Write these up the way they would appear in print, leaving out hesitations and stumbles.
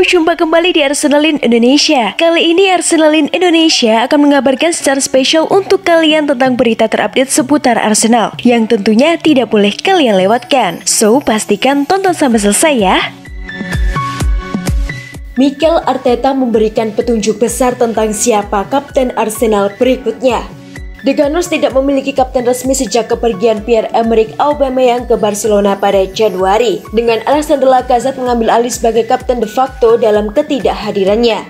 jumpa kembali di Arsenalin Indonesia. Kali ini Arsenalin Indonesia akan mengabarkan secara spesial untuk kalian tentang berita terupdate seputar Arsenal yang tentunya tidak boleh kalian lewatkan. So, pastikan tonton sampai selesai ya. Mikel Arteta memberikan petunjuk besar tentang siapa kapten Arsenal berikutnya. The Gunners tidak memiliki kapten resmi sejak kepergian Pierre-Emerick Aubameyang ke Barcelona pada Januari, dengan Alexandre Lacazette mengambil alih sebagai kapten de facto dalam ketidakhadirannya.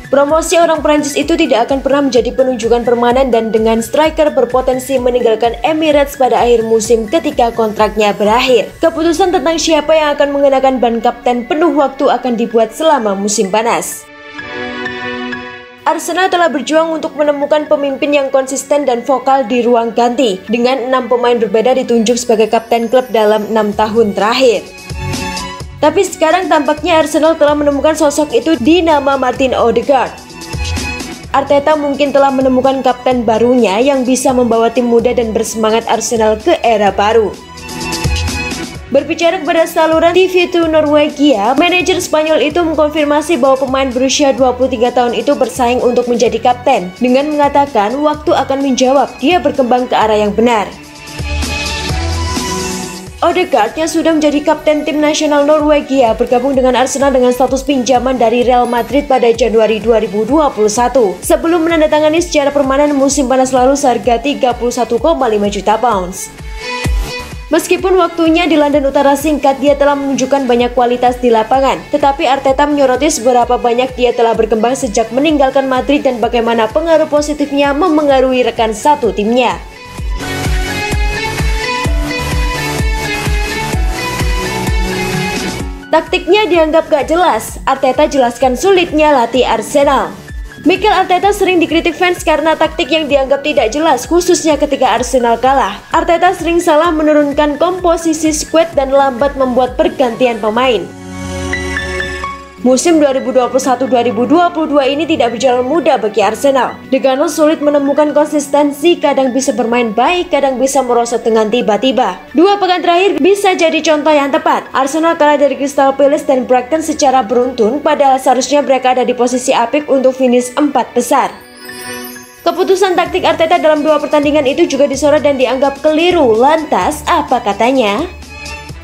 Promosi orang Prancis itu tidak akan pernah menjadi penunjukan permanen dan dengan striker berpotensi meninggalkan Emirates pada akhir musim ketika kontraknya berakhir. Keputusan tentang siapa yang akan mengenakan ban kapten penuh waktu akan dibuat selama musim panas. Arsenal telah berjuang untuk menemukan pemimpin yang konsisten dan vokal di ruang ganti, dengan 6 pemain berbeda ditunjuk sebagai kapten klub dalam 6 tahun terakhir. Tapi sekarang tampaknya Arsenal telah menemukan sosok itu di nama Martin Odegaard. Arteta mungkin telah menemukan kapten barunya yang bisa membawa tim muda dan bersemangat Arsenal ke era baru. Berbicara kepada saluran TV2 Norwegia, manajer Spanyol itu mengkonfirmasi bahwa pemain berusia 23 tahun itu bersaing untuk menjadi kapten, dengan mengatakan waktu akan menjawab dia berkembang ke arah yang benar. Odegaard yang sudah menjadi kapten tim nasional Norwegia bergabung dengan Arsenal dengan status pinjaman dari Real Madrid pada Januari 2021 sebelum menandatangani secara permanen musim panas lalu seharga 31,5 juta pounds. Meskipun waktunya di London Utara singkat, dia telah menunjukkan banyak kualitas di lapangan. Tetapi Arteta menyoroti seberapa banyak dia telah berkembang sejak meninggalkan Madrid dan bagaimana pengaruh positifnya memengaruhi rekan satu timnya. Taktiknya dianggap gak jelas, Arteta jelaskan sulitnya latih Arsenal. Mikel Arteta sering dikritik fans karena taktik yang dianggap tidak jelas, khususnya ketika Arsenal kalah. Arteta sering salah menurunkan komposisi skuad dan lambat membuat pergantian pemain. Musim 2021-2022 ini tidak berjalan mudah bagi Arsenal. The Gunners sulit menemukan konsistensi, kadang bisa bermain baik, kadang bisa merosot dengan tiba-tiba. 2 pekan terakhir bisa jadi contoh yang tepat. Arsenal kalah dari Crystal Palace dan Brighton secara beruntun, padahal seharusnya mereka ada di posisi apik untuk finish 4 besar. Keputusan taktik Arteta dalam 2 pertandingan itu juga disorot dan dianggap keliru. Lantas, apa katanya?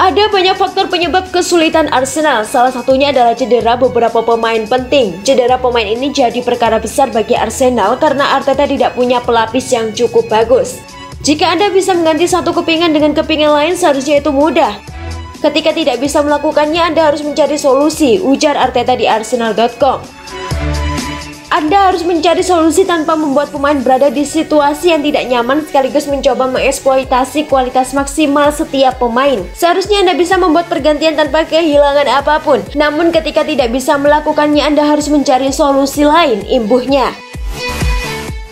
Ada banyak faktor penyebab kesulitan Arsenal, salah satunya adalah cedera beberapa pemain penting. Cedera pemain ini jadi perkara besar bagi Arsenal karena Arteta tidak punya pelapis yang cukup bagus. Jika Anda bisa mengganti satu kepingan dengan kepingan lain, seharusnya itu mudah. Ketika tidak bisa melakukannya, Anda harus mencari solusi, ujar Arteta di Arsenal.com. Anda harus mencari solusi tanpa membuat pemain berada di situasi yang tidak nyaman sekaligus mencoba mengeksploitasi kualitas maksimal setiap pemain. Seharusnya Anda bisa membuat pergantian tanpa kehilangan apapun. Namun ketika tidak bisa melakukannya, Anda harus mencari solusi lain, imbuhnya.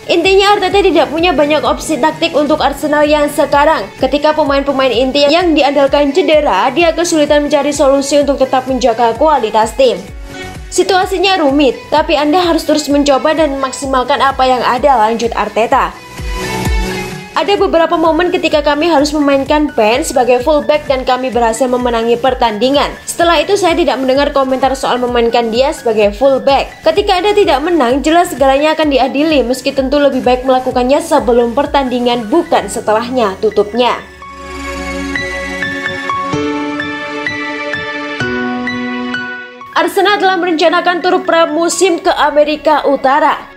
Intinya Arteta tidak punya banyak opsi taktik untuk Arsenal yang sekarang. Ketika pemain-pemain inti yang diandalkan cedera, dia kesulitan mencari solusi untuk tetap menjaga kualitas tim. Situasinya rumit, tapi Anda harus terus mencoba dan memaksimalkan apa yang ada, lanjut Arteta. Ada beberapa momen ketika kami harus memainkan Ben sebagai fullback dan kami berhasil memenangi pertandingan. Setelah itu saya tidak mendengar komentar soal memainkan dia sebagai fullback. Ketika Anda tidak menang, jelas segalanya akan diadili, meski tentu lebih baik melakukannya sebelum pertandingan bukan setelahnya, tutupnya. Arsenal telah merencanakan tur pramusim ke Amerika Utara.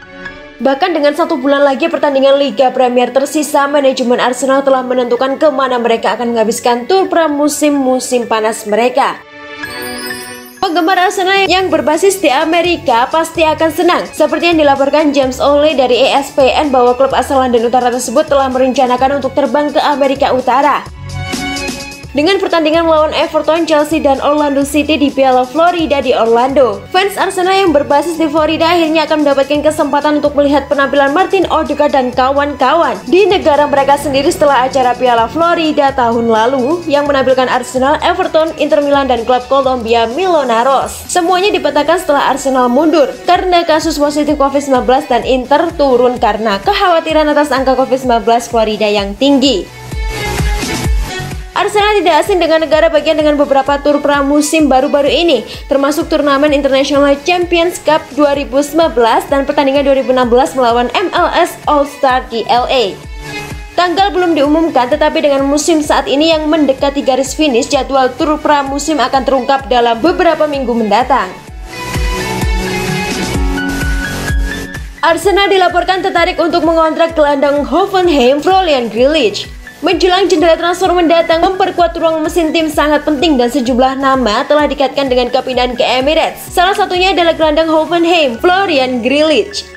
Bahkan dengan 1 bulan lagi pertandingan Liga Premier tersisa, manajemen Arsenal telah menentukan kemana mereka akan menghabiskan tur pramusim musim panas mereka. Penggemar Arsenal yang berbasis di Amerika pasti akan senang. Seperti yang dilaporkan James Ole dari ESPN bahwa klub asal London Utara tersebut telah merencanakan untuk terbang ke Amerika Utara. Dengan pertandingan melawan Everton, Chelsea, dan Orlando City di Piala Florida di Orlando, fans Arsenal yang berbasis di Florida akhirnya akan mendapatkan kesempatan untuk melihat penampilan Martin Odegaard dan kawan-kawan di negara mereka sendiri setelah acara Piala Florida tahun lalu yang menampilkan Arsenal, Everton, Inter Milan, dan klub Kolombia Millonarios. Semuanya dipetakan setelah Arsenal mundur karena kasus positif COVID-19 dan Inter turun karena kekhawatiran atas angka COVID-19 Florida yang tinggi. Arsenal tidak asing dengan negara bagian dengan beberapa tur pramusim baru-baru ini, termasuk turnamen International Champions Cup 2019 dan pertandingan 2016 melawan MLS All-Star di LA. Tanggal belum diumumkan, tetapi dengan musim saat ini yang mendekati garis finish, jadwal tur pramusim akan terungkap dalam beberapa minggu mendatang. Arsenal dilaporkan tertarik untuk mengontrak gelandang Hoffenheim Florian Grillitsch. Menjelang jendela transfer mendatang, memperkuat ruang mesin tim sangat penting dan sejumlah nama telah dikaitkan dengan kepindahan ke Emirates. Salah satunya adalah gelandang Hoffenheim, Florian Grillitsch.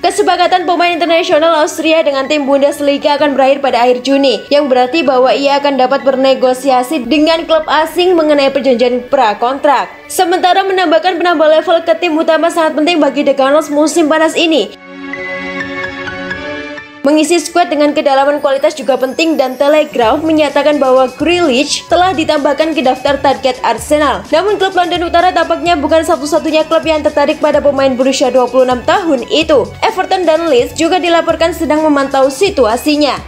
Kesepakatan pemain internasional Austria dengan tim Bundesliga akan berakhir pada akhir Juni, yang berarti bahwa ia akan dapat bernegosiasi dengan klub asing mengenai perjanjian prakontrak. Sementara menambahkan penambah level ke tim utama sangat penting bagi The Gunners musim panas ini. Mengisi skuad dengan kedalaman kualitas juga penting dan Telegraph menyatakan bahwa Grillitsch telah ditambahkan ke daftar target Arsenal. Namun klub London Utara tampaknya bukan satu-satunya klub yang tertarik pada pemain berusia 26 tahun itu. Everton dan Leeds juga dilaporkan sedang memantau situasinya.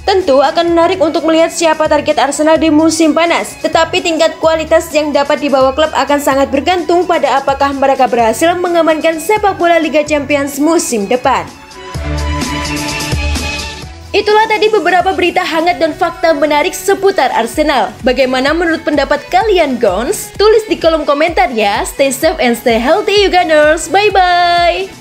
Tentu akan menarik untuk melihat siapa target Arsenal di musim panas, tetapi tingkat kualitas yang dapat dibawa klub akan sangat bergantung pada apakah mereka berhasil mengamankan sepak bola Liga Champions musim depan. Itulah tadi beberapa berita hangat dan fakta menarik seputar Arsenal. Bagaimana menurut pendapat kalian, Gons? Tulis di kolom komentar ya. Stay safe and stay healthy, you Gunners. Bye-bye.